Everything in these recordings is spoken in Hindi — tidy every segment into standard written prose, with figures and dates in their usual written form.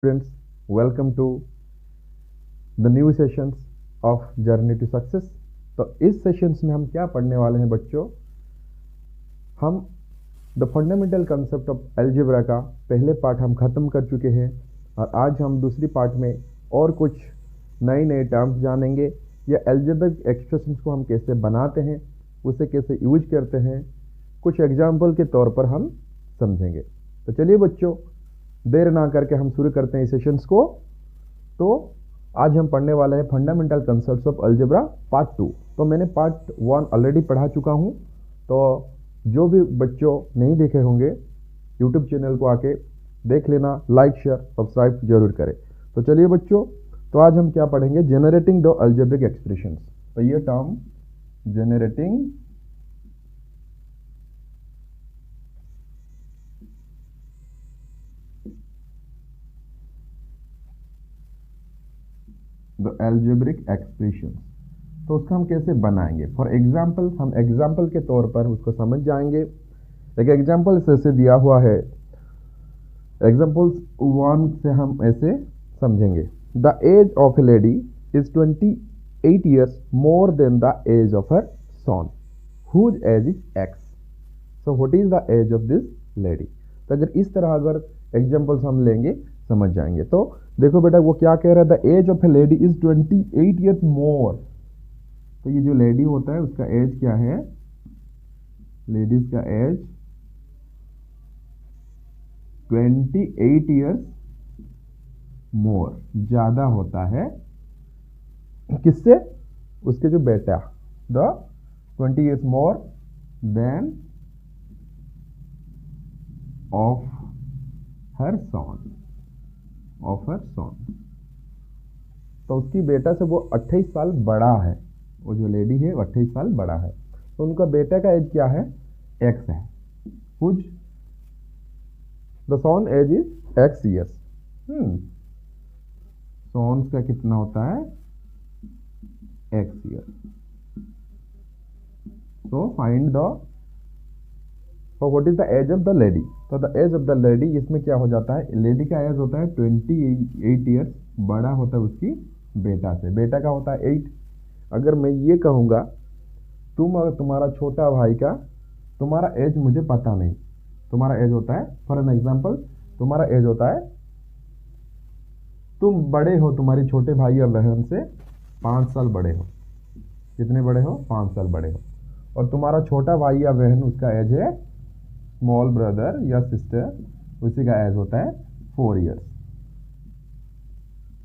Students, welcome to the new sessions of Journey to Success। तो इस सेशंस में हम क्या पढ़ने वाले हैं बच्चों? हम the fundamental concept of algebra का पहले पार्ट हम खत्म कर चुके हैं और आज हम दूसरी पार्ट में और कुछ नए नए टर्म्स जानेंगे या अलजेब्रिक एक्सप्रेशंस को हम कैसे बनाते हैं, उसे कैसे यूज करते हैं, कुछ एग्जाम्पल के तौर पर हम समझेंगे। तो चलिए बच्चों, देर ना करके हम शुरू करते हैं इस सेशंस को। तो आज हम पढ़ने वाले हैं fundamental concepts of algebra part 2। तो मैंने पार्ट 1 ऑलरेडी पढ़ा चुका हूं, तो जो भी बच्चों नहीं देखे होंगे यूट्यूब चैनल को आके देख लेना, लाइक शेयर सब्सक्राइब जरूर करें। तो चलिए बच्चों, तो आज हम क्या पढ़ेंगे? Generating the algebraic expressions. तो ये term generating the algebraic expressions, तो उसका हम कैसे बनाएंगे? फॉर एग्जाम्पल, हम एग्जाम्पल के तौर पर उसको समझ जाएंगे। एक एग्जाम्पल ऐसे दिया हुआ है, एग्जाम्पल 1 से हम ऐसे समझेंगे। The age of a lady is 28 years more than the age of her son, whose age is X. So what is the age of this lady? तो अगर इस तरह अगर एग्जाम्पल्स हम लेंगे समझ जाएंगे। तो देखो बेटा, वो क्या कह रहा है? The age of a lady is 28 years more. तो ये जो लेडी होता है उसका एज क्या है? लेडीज का एज 28 years मोर, ज्यादा होता है किससे? उसके जो बेटा, the 20 years more than of her son, of her son. तो उसकी बेटा से वो 28 साल बड़ा है, वो जो लेडी है 28 साल बड़ा है। तो उनका बेटा का एज क्या है? एक्स है। Whose the son age is X years. Sons का कितना होता है? X year. तो find the what is the age of the lady. तो the age of the lady, इसमें क्या हो जाता है? लेडी का एज होता है 28 years, बड़ा होता है उसकी बेटा से। बेटा का होता है 8। अगर मैं ये कहूँगा तुम्हारा छोटा भाई का, तुम्हारा एज मुझे पता नहीं, तुम्हारा एज होता है, फॉर एन एग्जाम्पल तुम्हारा एज होता है, तुम बड़े हो तुम्हारी छोटे भाई और बहन से 5 साल बड़े हो। कितने बड़े हो? 5 साल बड़े हो। और तुम्हारा छोटा भाई या बहन, उसका एज है स्मॉल ब्रदर या सिस्टर, उसी का एज होता है 4 years।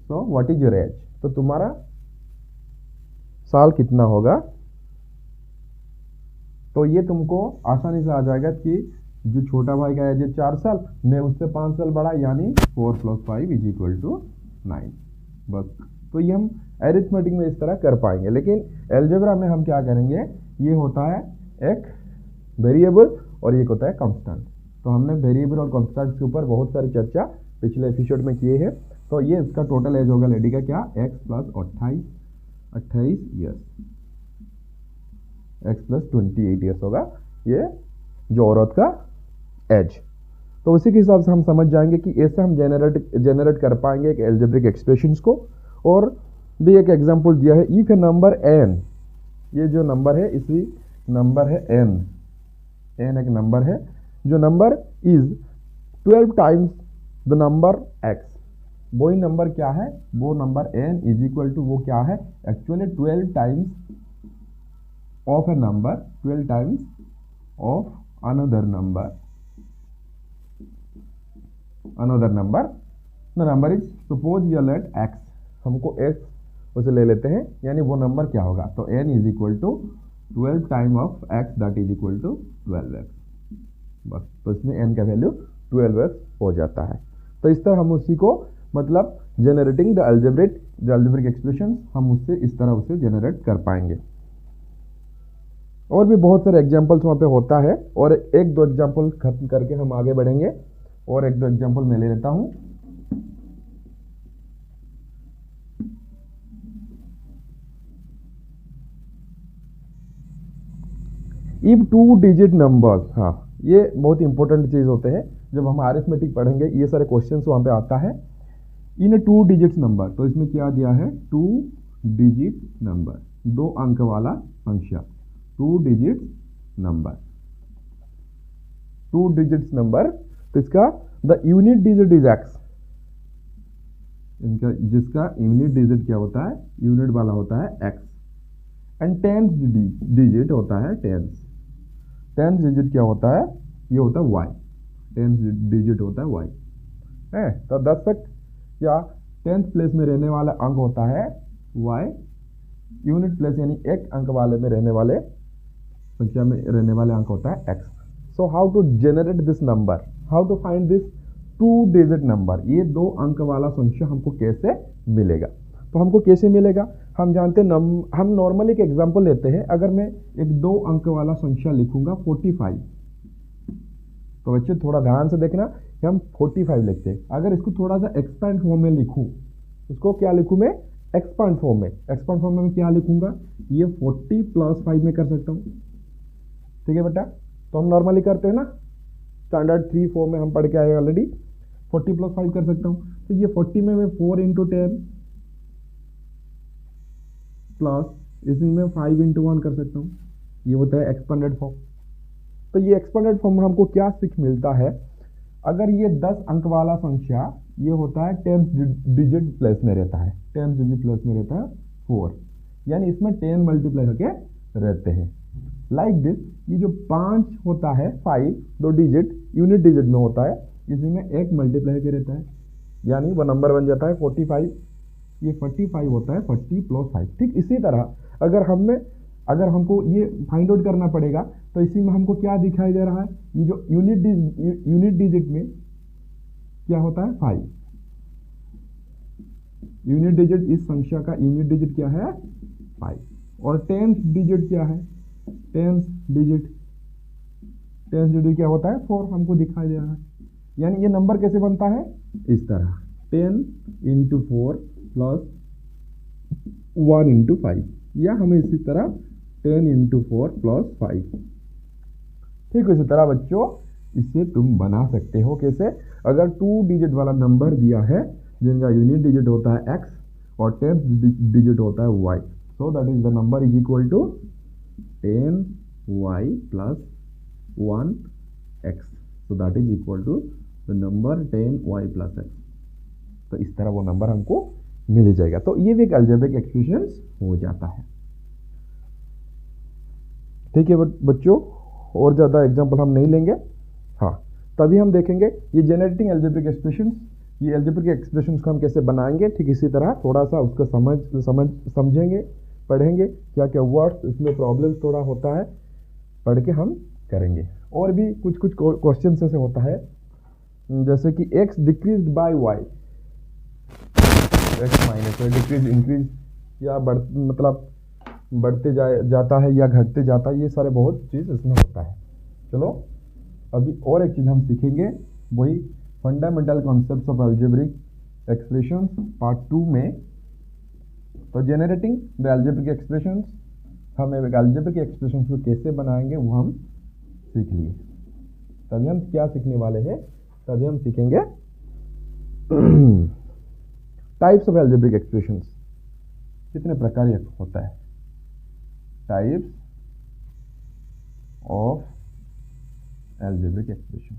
So what is your age? तो तुम्हारा साल कितना होगा? तो ये तुमको आसानी से आ जाएगा कि जो छोटा भाई का एज है 4 साल, मैं उससे 5 साल बड़ा, यानी 4 + 5 = 9। बस। तो ये हम एरिथमेटिक में इस तरह कर पाएंगे, लेकिन अलजेब्रा में हम क्या करेंगे? ये होता है एक वेरिएबल और एक होता है कांस्टेंट। तो हमने वेरिएबल और कांस्टेंट के ऊपर बहुत सारी चर्चा पिछले एपिसोड में किए हैं। तो ये इसका टोटल एज होगा लेडी का क्या? x + 28 years, x + 28 years होगा ये जो औरत का एज। तो उसी के हिसाब से हम समझ जाएंगे कि ऐसे हम जनरेट कर पाएंगे एक अलजेब्रिक एक्सप्रेशंस को। और भी एक एग्जांपल दिया है, इफ ए नंबर n, ये जो नंबर है इसी नंबर है n एक नंबर है, जो number is 12 times the number x। वो ही नंबर क्या है? वो नंबर n = वो क्या है? Actually 12 times of A number, 12 times of another number, the number is, suppose you let x, हमको x उसे ले लेते हैं, यानी वो नंबर क्या होगा? तो n = 12 times of x, that is equal to 12x। बस। तो इसमें n का वैल्यू 12x हो जाता है। तो इस तरह हम उसी को, मतलब जनरेटिंग द अलजेब्रिक एक्सप्रेशन, हम उससे इस तरह उसे जनरेट कर पाएंगे। और भी बहुत सारे एग्जांपल्स वहाँ पे होता है, और एक दो एग्जांपल खत्म करके हम आगे बढ़ेंगे। और एक दो एग्जांपल मैं ले लेता हूँ। इफ 2 digit नंबर्स, हाँ ये बहुत इंपॉर्टेंट चीज होते हैं। जब हम अरिथमेटिक पढ़ेंगे ये सारे क्वेश्चंस वहाँ पे आता है। इन 2 डिजिट्स नंबर, तो इसमें क्या दिया है 2 डिजिट नंबर, 2 अंक वाला संख्या, 2 डिजिट नंबर, 2 डिजिट्स नंबर। तो इसका the unit digit is x, इनका जिसका यूनिट डिजिट क्या होता है, यूनिट वाला होता है एक्स, एंड टेंथ डिजिट होता है टेंथ, टेंथ डिजिट क्या होता है, ये होता है वाई, टेंथ डिजिट होता है वाई है। तो दशक या टेंथ प्लेस में रहने वाला अंक होता है वाई, यूनिट प्लेस यानी एक अंक वाले में रहने वाले संख्या में रहने वाले अंक होता है x. So how to generate this number, how to find this 2 digit number, ये 2 अंक वाला संख्या हमको कैसे मिलेगा। तो हमको कैसे मिलेगा, हम जानते हैं हम नॉर्मली एक एग्जांपल लेते हैं। अगर मैं एक 2 अंक वाला संख्या लिखूंगा 45, तो बच्चे थोड़ा ध्यान से देखना कि हम 45 लिखते हैं। अगर इसको थोड़ा सा एक्सपेंड फॉर्म में लिखूं, उसको क्या लिखूं मैं, एक्सपांड फॉर्म में। एक्सपांड फॉर्म में क्या लिखूंगा, ये 40 प्लस 5 में कर सकता हूं, ठीक है बेटा। तो हम नॉर्मली करते हैं ना, स्टैंडर्ड 3 4 में हम पढ़ के आए ऑलरेडी, 40 प्लस 5 कर सकता हूं। तो ये 40 में मैं 4 इंटू 10 प्लस इसी में 5 इंटू 1 कर सकता हूं, ये होता है एक्सपेंडेड फॉर्म। तो ये एक्सपेंडेड फॉर्म में हमको क्या सीख मिलता है, अगर ये 10 अंक वाला संख्या ये होता है 10 डिजिट प्लेस में रहता है, 10 डिजिट प्लेस में रहता है 4, यानी इसमें 10 मल्टीप्लाई करके रहते हैं। लाइक दिस, ये जो 5 होता है 5 2 डिजिट यूनिट डिजिट में होता है, इसमें 1 मल्टीप्लाई करके रहता है, यानी वो नंबर बन जाता है 45। ये 45 होता है 40 प्लस 5। ठीक इसी तरह अगर हमको ये फाइंड आउट करना पड़ेगा, तो इसी में हमको क्या दिखाई दे रहा है, ये जो यूनिट डिजिट में क्या होता है 5, यूनिट डिजिट, इस संख्या का यूनिट डिजिट क्या है 5, और टेंथ डिजिट क्या है, टेंथ डिजिट क्या होता है 4, हमको दिखाई दे रहा है। यानी ये नंबर कैसे बनता है, इस तरह 10 इंटू 4 प्लस 1 इंटू 5, या हमें इसी तरह 10 इंटू 4 प्लस 5। ठीक इसी तरह बच्चों इसे तुम बना सकते हो कैसे, अगर 2 डिजिट वाला नंबर दिया है जिनका यूनिट डिजिट होता है x और 10th डिजिट होता है y, so that is the number is equal to 10y plus 1x, so that is equal to the number 10y plus x। तो इस तरह वो नंबर हमको मिल जाएगा। तो ये भी एक अलजेब्रिक एक्सप्रेशन हो जाता है। ठीक है बच्चों, और ज़्यादा एग्जांपल हम नहीं लेंगे। हाँ, तभी हम देखेंगे ये जनरेटिंग अलजेब्रिक एक्सप्रेशंस, ये अलजेब्रिक एक्सप्रेशंस को हम कैसे बनाएंगे। ठीक इसी तरह थोड़ा सा उसको समझेंगे, पढ़ेंगे क्या क्या वर्ड्स, इसमें प्रॉब्लम्स थोड़ा होता है, पढ़ के हम करेंगे। और भी कुछ क्वेश्चन ऐसे होता है, जैसे कि x decrease by y, x minus y decrease increase, या मतलब बढ़ते जाता है या घटते जाता है, ये सारे बहुत चीज़ इसमें होता है। चलो अभी और एक चीज़ हम सीखेंगे, वही fundamental concepts of algebraic expressions part 2 में। तो जनरेटिंग द अलजेब्रिक एक्सप्रेशंस, हम अलजेब्रिक एक्सप्रेशंस को कैसे बनाएंगे वो हम सीख लिए। तभी हम क्या सीखने वाले हैं, तभी हम सीखेंगे टाइप्स ऑफ अलजेब्रिक एक्सप्रेशंस, कितने प्रकार होता है, types of algebraic expression,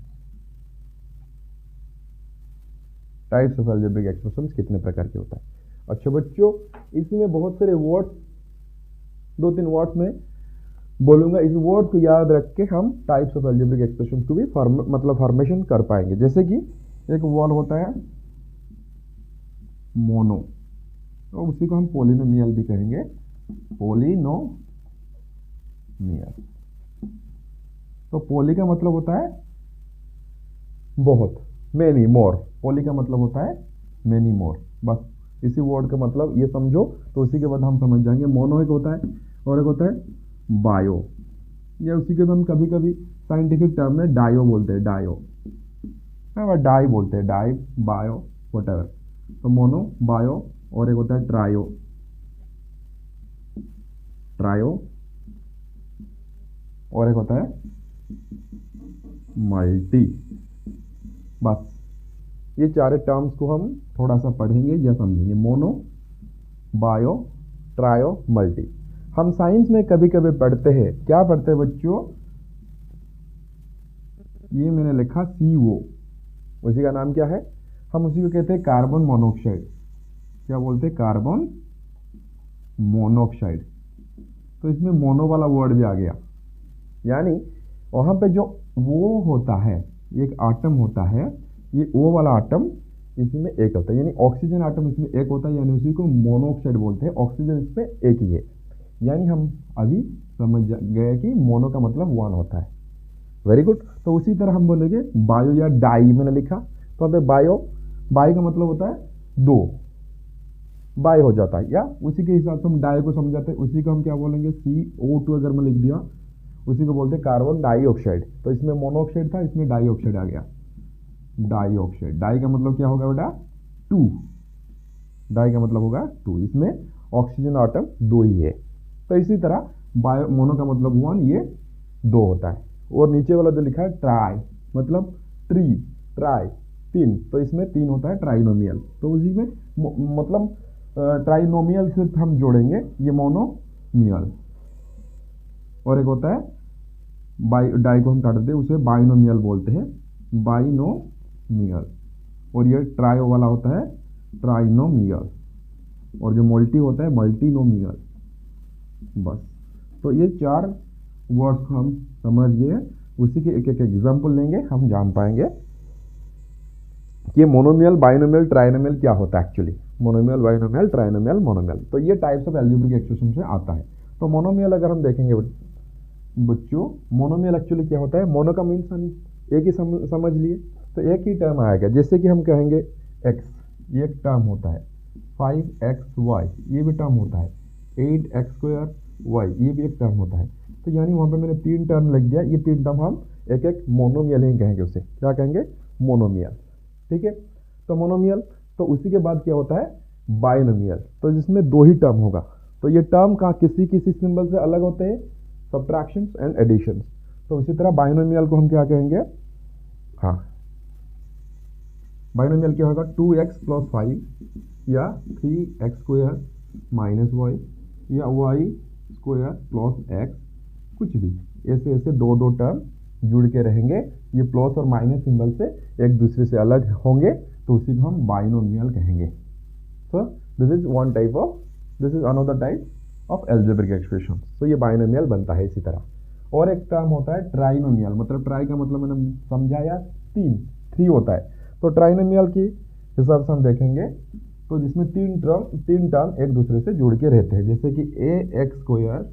types of algebraic expressions कितने प्रकार के होता है। अच्छा बच्चों, इसमें बहुत सारे वर्ड्स, 2-3 वर्ड्स में बोलूंगा, इस वर्ड को याद रख के हम टाइप्स ऑफ अलजेब्रिक एक्सप्रेशन को भी फॉर्मेशन कर पाएंगे। जैसे कि एक वर्ड होता है मोनो, तो उसी को हम पोलिनोमियल भी कहेंगे, पोलिनोमियल। तो पोली का मतलब होता है बहुत, मेनी मोर, पोली का मतलब होता है मेनी मोर, बस इसी वर्ड का मतलब ये समझो, तो उसी के बाद हम समझ जाएंगे। मोनो एक होता है और एक होता है बायो, या उसी के बाद हम कभी कभी साइंटिफिक टर्म में डायो बोलते हैं, डायो डाई बोलते हैं, डाई बायो व्हाटएवर। तो मोनो, बायो, और एक होता है ट्रायो, और एक होता है मल्टी, बस ये चारों टर्म्स को हम थोड़ा सा पढ़ेंगे या समझेंगे। Mono, bio, trio, multi. हम साइंस में कभी कभी पढ़ते हैं, क्या पढ़ते हैं बच्चों, ये मैंने लिखा CO, उसी का नाम क्या है, हम उसी को कहते हैं कार्बन मोनोऑक्साइड। क्या बोलते हैं, कार्बन मोनोऑक्साइड। तो इसमें मोनो वाला वर्ड भी आ गया, यानी वहां पे जो वो होता है, एक आटम होता है, ये वो वाला आटम इसमें एक होता है, यानी ऑक्सीजन आटम इसमें एक होता है, यानी उसी को मोनोऑक्साइड बोलते हैं। ऑक्सीजन इसमें एक ही है, यानी हम अभी समझ गए कि मोनो का मतलब वन होता है। Very good. तो उसी तरह हम बोलेंगे बायो या डाई, मैंने लिखा तो यहाँ पे बायो, बाई का मतलब होता है दो, बाय हो जाता है, या उसी के हिसाब से हम डाई को समझाते हैं, उसी को हम क्या बोलेंगे, CO2 अगर मैं लिख दिया, उसी को बोलते हैं कार्बन डाइऑक्साइड। तो इसमें मोनोऑक्साइड था, इसमें डाइऑक्साइड आ गया, डाइऑक्साइड। डाई का मतलब क्या होगा बेटा, टू, डाई का मतलब होगा टू, इसमें ऑक्सीजन आटम दो ही है। तो इसी तरह बायो, मोनो का मतलब वन, ये दो होता है। और नीचे वाला जो लिखा है ट्राई, मतलब ट्री, ट्राई तीन, तो इसमें तीन होता है, ट्राइनोमियल। तो उसी में मतलब ट्राइनोमियल से हम जोड़ेंगे ये मोनोमियल। और एक होता है डाई को हम काट देते हैं, उसे बाइनोमियल बोलते हैं, बाइनोमियल। और ये ट्रायो वाला होता है ट्राइनोमियल, और जो मल्टी होता है मल्टीनोमियल। बस, तो ये चार वर्ड्स हम समझ गए, उसी के एक एक एग्जाम्पल लेंगे, हम जान पाएंगे कि मोनोमियल, बाइनोमियल, ट्राइनोमियल क्या होता है actually. Monomial, binomial, trinomial, monomial, तो ये टाइप्स ऑफ एल्जेब्रिक एक्सप्रेशन से आता है। तो मोनोमियल अगर हम देखेंगे बच्चों, मोनोमियल एक्चुअली क्या होता है, मोनो का मीन्स हम एक ही समझ लिए, तो एक ही टर्म आएगा। जैसे कि हम कहेंगे x, ये एक टर्म होता है, 5xy ये भी टर्म होता है, 8x² ये भी एक टर्म होता है। तो यानी वहाँ पे मैंने तीन टर्म लिख दिया, ये तीन टर्म हम एक एक मोनोमियल ही कहेंगे, उसे क्या कहेंगे, मोनोमियल। ठीक है, तो मोनोमियल। तो उसी के बाद क्या होता है, बाइनोमियल, तो जिसमें दो ही टर्म होगा। तो ये टर्म का किसी किसी सिंबल से अलग होते हैं, सब्ट्रैक्शंस एंड एडिशंस। तो इसी तरह बाइनोमियल को हम क्या कहेंगे, हाँ, बाइनोमियल क्या होगा, 2x + 5 या 3x² - y या y² + x, कुछ भी ऐसे ऐसे दो दो टर्म जुड़ के रहेंगे, ये प्लस और माइनस सिंबल से एक दूसरे से अलग होंगे, तो उसी को हम बाइनोमियल कहेंगे। So this is one type of, this is another type of algebraic expression. तो ये बाइनोमियल बनता है इसी तरह। और एक टर्म होता है ट्राइनोमियल, मतलब ट्राई का मतलब मैंने समझाया तीन, 3 होता है। तो ट्राइनोमियल की हिसाब से हम देखेंगे, तो जिसमें तीन टर्म एक दूसरे से जुड़ के रहते हैं, जैसे कि ax²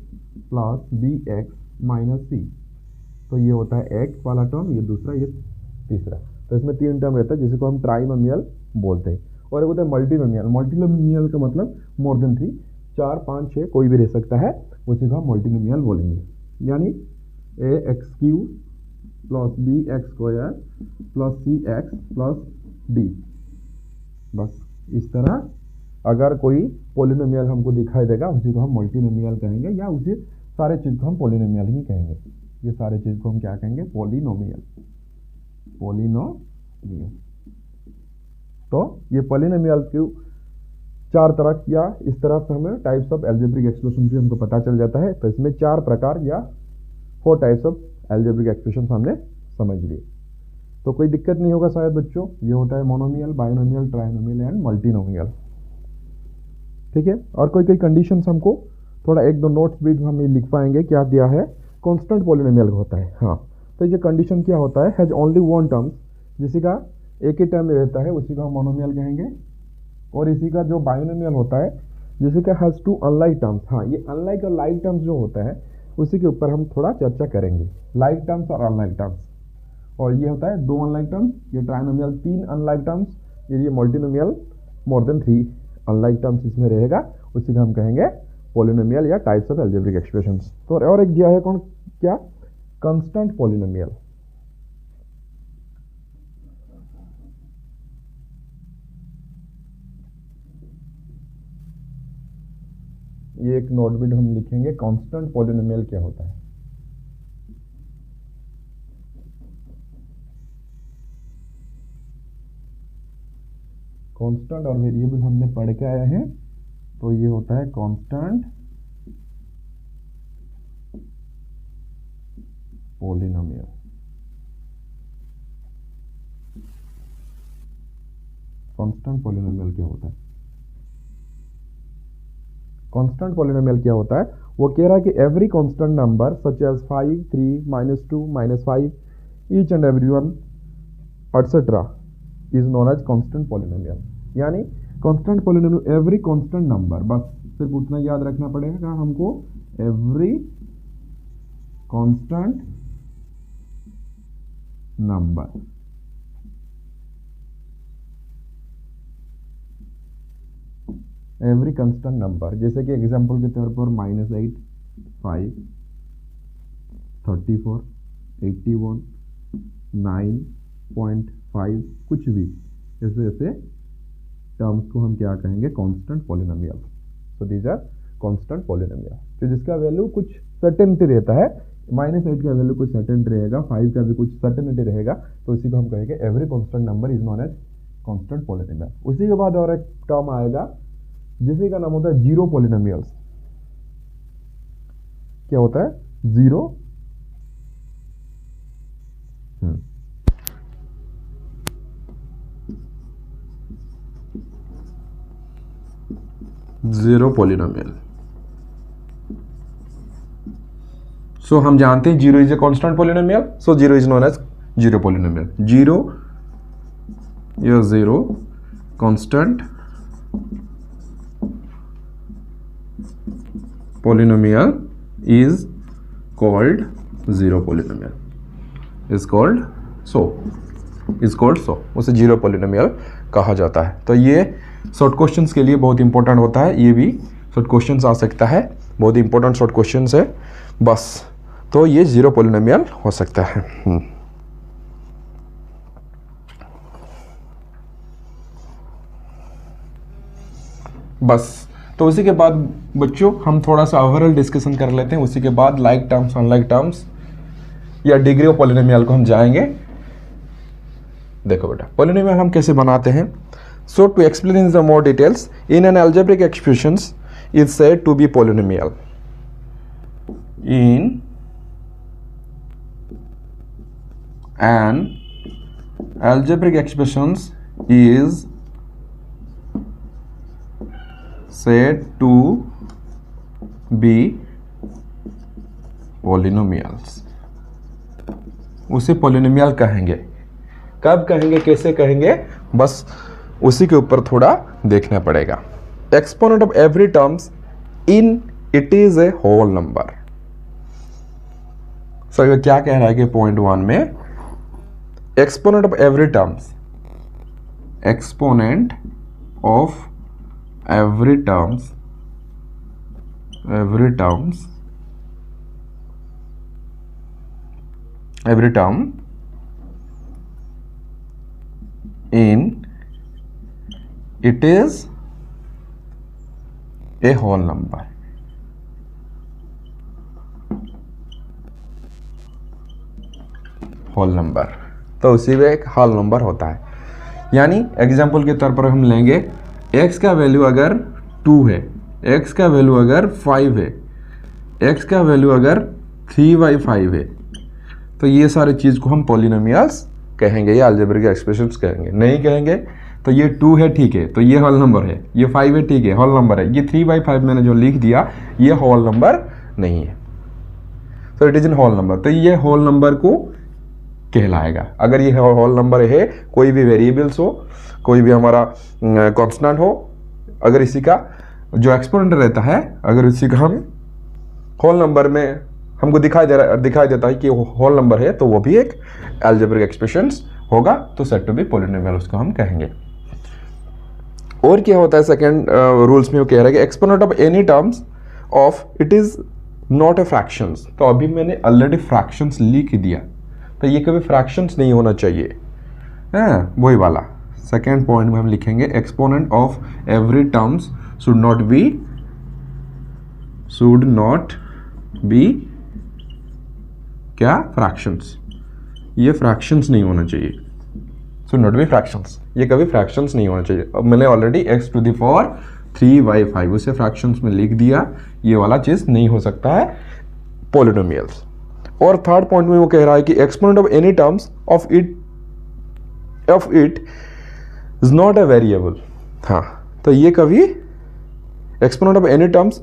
+ bx - c, तो ये होता है x वाला टर्म, ये दूसरा, ये तीसरा। तो इसमें तीन टर्म रहता है, जिसे को हम ट्राइनोमियल बोलते हैं। और एक होता है मल्टीनोमियल। मल्टीनोमियल का मतलब मोर देन 3, 4, 5, 6 कोई भी रह सकता है, उसी को हम मल्टीनोमियल बोलेंगे। यानी ax³ + bx² + cx + d। बस इस तरह अगर कोई पॉलिनोमियल हमको दिखाई देगा, उसी को हम मल्टीनोमियल कहेंगे, या उसी सारे चीज़ को हम पॉलिनोमियल ही कहेंगे। ये सारे चीज़ को हम क्या कहेंगे, पॉलिनोमियल, पॉलिनोमियल। तो ये पॉलिनोमियल की चार तरह, या इस तरह से हमें टाइप्स ऑफ एल्जेब्रिक एक्सप्रेशन भी हमको पता चल जाता है। तो इसमें 4 प्रकार या 4 टाइप्स ऑफ एल्जेब्रिक एक्सप्रेशन हमने समझ लिए। तो कोई दिक्कत नहीं होगा शायद बच्चों। ये होता है monomial, binomial, trinomial and multinomial. ठीक है, और कोई कोई कंडीशंस हमको थोड़ा एक दो नोट्स भी हम लिख पाएंगे, क्या दिया है, कांस्टेंट पॉलिनोमियल होता है। हाँ, तो ये कंडीशन क्या होता है, हैज ओनली वन टर्म, जिसी का एक ही टर्म रहता है, उसी को हम मोनोमियल कहेंगे। और इसी का जो बाइनोमियल होता है, जिसी का हैज 2 अनलाइक टर्म्स। हाँ, ये अनलाइक और लाइक टर्म्स जो होता है, उसी के ऊपर हम थोड़ा चर्चा करेंगे, लाइक टर्म्स और अनलाइक टर्म्स। और ये होता है 2 अनलाइक टर्म्स, ये ट्राइनोमियल 3 अनलाइक टर्म्स, ये multinomial more than 3 unlike terms इसमें रहेगा, उसी को हम कहेंगे पॉलिनोमियल या टाइप्स ऑफ एल्जेब्रिक एक्सप्रेशंस। तो और एक दिया है कौन, क्या, कांस्टेंट पॉलिनोमियल। ये एक नोट भी हम लिखेंगे, कांस्टेंट पॉलिनोमियल क्या होता है। कांस्टेंट और वेरिएबल हमने पढ़ के आए हैं, तो ये होता है कांस्टेंट पॉलिनोमियल। कांस्टेंट पॉलिनोमियल क्या होता है? कांस्टेंट पॉलिनोमियल क्या होता है? वो कह रहा है कि every constant number such as 5, 3, -2, -5, each and every one etcetera is known as constant polynomial. यानी constant polynomial every constant number, बस सिर्फ उतना याद रखना पड़ेगा हमको, every constant number every constant number, जैसे कि एग्जांपल के तौर पर -8, 5, 34, 81, 9.5, कुछ भी ऐसे ऐसे टर्म्स को हम क्या कहेंगे? Constant polynomial. So these are constant polynomial, तो जिसका वैल्यू कुछ सर्टेनिटी रहता है। -8 का वैल्यू कुछ सर्टेनिटी रहेगा, 5 का भी कुछ सर्टेनिटी रहेगा, तो इसी को हम कहेंगे every constant number is known as constant polynomial. उसी के बाद और एक टर्म आएगा जिसी का नाम होता है जीरो पॉलिनोमियल्स। क्या होता है? Zero zero polynomial. सो हम जानते हैं zero is a constant polynomial, so zero is known as zero polynomial. Zero या zero constant polynomial is called zero polynomial, is called so, उसे जीरो polynomial कहा जाता है। तो ये शॉर्ट क्वेश्चंस के लिए बहुत इंपॉर्टेंट होता है, ये भी शॉर्ट क्वेश्चंस आ सकता है, बहुत इंपॉर्टेंट शॉर्ट क्वेश्चंस है बस। तो ये जीरो polynomial हो सकता है। बस, तो उसी के बाद बच्चों हम थोड़ा सा ओवरऑल डिस्कशन कर लेते हैं। उसी के बाद लाइक टर्म्स, अनलाइक टर्म्स या डिग्री ऑफ पॉलिनोमियल को हम जाएंगे। देखो बेटा, पॉलिनोमियल हम कैसे बनाते हैं। So to explain in the more details, in an algebraic expressions is said to be polynomial. In an algebraic expressions is said to be polynomials। उसे पॉलिनोमियल कहेंगे। कब कहेंगे, कैसे कहेंगे, बस उसी के ऊपर थोड़ा देखना पड़ेगा। Exponent of every terms in it is a whole number. Sir क्या कह रहा है कि पॉइंट 1 में exponent of every terms, exponent of every terms every term in it is a whole number। Whole number, तो उसी में एक होल नंबर होता है। यानी एग्जांपल के तौर पर हम लेंगे x का वैल्यू अगर 2 है, x का वैल्यू अगर 5 है, x का वैल्यू अगर 3/5 है, तो ये सारी चीज़ को हम पॉलिनोमियल्स कहेंगे या अलजेब्रिक एक्सप्रेशंस कहेंगे। नहीं कहेंगे तो ये 2 है, ठीक है, तो ये होल नंबर है, ये 5 है, ठीक है, होल नंबर है, ये 3/5 मैंने जो लिख दिया ये होल नंबर नहीं है, तो it is in whole number. तो ये होल नंबर को कहलाएगा। अगर ये होल नंबर है, कोई भी वेरिएबल्स हो, कोई भी हमारा कांस्टेंट हो, अगर इसी का जो एक्सपोनेंट रहता है, अगर इसी का हम होल नंबर में हमको दिखाई देता है कि वो होल नंबर है, तो वो भी एक अलजेब्रिक एक्सप्रेशंस होगा, तो सेड टू बी पॉलिनोमियल उसको हम कहेंगे। और क्या होता है सेकंड रूल्स में वो कह रहा है कि exponent of any terms of it is not a fractions. तो अभी मैंने ऑलरेडी फ्रैक्शंस लिख दिया, तो ये कभी फ्रैक्शंस नहीं होना चाहिए, वही वाला सेकेंड पॉइंट में हम लिखेंगे exponent of every terms should not be क्या फ्रैक्शंस, ये फ्रैक्शंस नहीं होना चाहिए। शुड नॉट बी फ्रैक्शंस, ये कभी फ्रैक्शंस नहीं होना चाहिए। अब मैंने already x to the power 3/5 उसे फ्रैक्शंस में लिख दिया, ये वाला चीज नहीं हो सकता है पॉलिनोमियल्स। और थर्ड पॉइंट में वो कह रहा है कि exponent of any terms of it is not a variable. हाँ, तो ये कभी exponent of any terms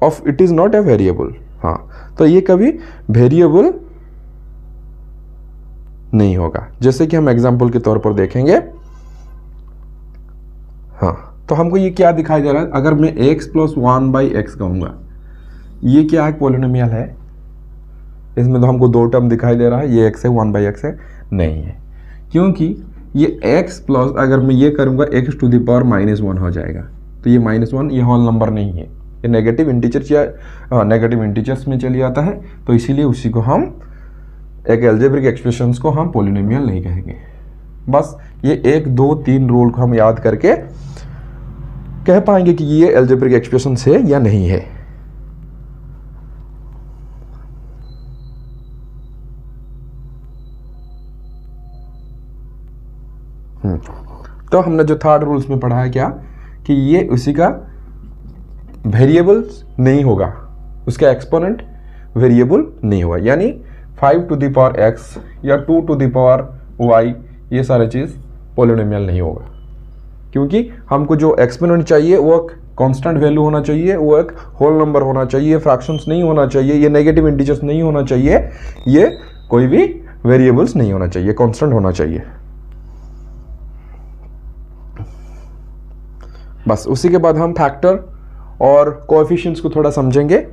of it is not a variable. हाँ, तो ये कभी वेरिएबल नहीं होगा, जैसे कि हम एग्जांपल के तौर पर देखेंगे। हाँ, तो हमको ये क्या दिखाई दे रहा है, अगर मैं x + 1/x कहूंगा, ये क्या है, पॉलिनोमियल है। इसमें तो हमको दो टर्म दिखाई दे रहा है, ये x है 1/x है, नहीं है, क्योंकि ये x प्लस अगर मैं ये करूंगा x टू द पावर -1 हो जाएगा, तो ये -1 ये होल नंबर नहीं है, ये नेगेटिव इंटीजर या नेगेटिव इंटीजर्स में चली जाता है, तो इसीलिए उसी को हम एक एल्जेब्रिक एक्सप्रेशंस को हम पॉलिनोमियल नहीं कहेंगे। बस ये 1 2 3 रूल को हम याद करके कह पाएंगे कि ये एल्जेब्रिक एक्सप्रेशंस है या नहीं है। तो हमने जो थर्ड रूल्स में पढ़ा है क्या, कि ये उसी का वेरिएबल्स नहीं होगा, उसका एक्सपोनेंट वेरिएबल नहीं होगा, यानी 5 टू द पावर x या 2 टू द पावर y, ये सारे चीज पॉलिनोमियल नहीं होगा, क्योंकि हमको जो एक्सपोनेंट चाहिए वो कांस्टेंट वैल्यू होना चाहिए, वो एक होल नंबर होना चाहिए, फ्रैक्शंस नहीं होना चाहिए, ये नेगेटिव इंटीजर्स नहीं होना चाहिए, ये कोई भी वेरिएबल्स नहीं होना चाहिए, कांस्टेंट होना चाहिए। बस उसी के बाद हम फैक्टर और कोएफिशिएंट्स को थोड़ा समझेंगे।